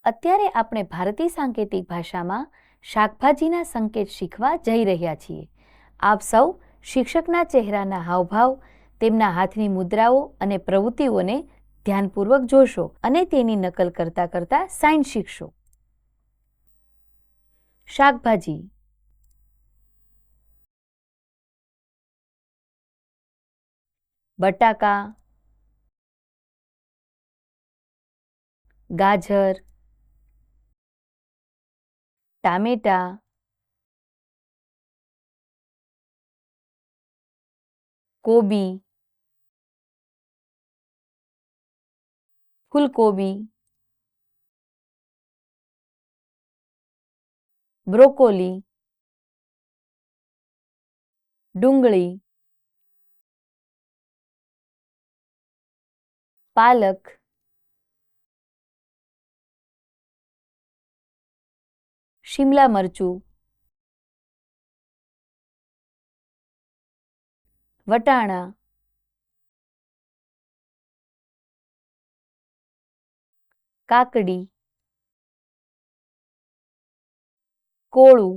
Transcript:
અત્યારે આપણે ભારતીય સાંકેતિક ભાષામાં શાકભાજીના સંકેત શીખવા જઈ રહ્યા છીએ. આપ સૌ શિક્ષકના ચહેરાના હાવભાવ, તેમના હાથની મુદ્રાઓ અને પ્રવૃત્તિઓને ધ્યાનપૂર્વક જોશો અને તેની નકલ કરતા કરતા સાઇન શીખશો. શાકભાજી, બટાકા, ગાજર, ટામેટા, કોબી, ફૂલકોબી, બ્રોકોલી, ડુંગળી, પાલક, શિમલા મરચું, વટાણા, કાકડી, કોળું,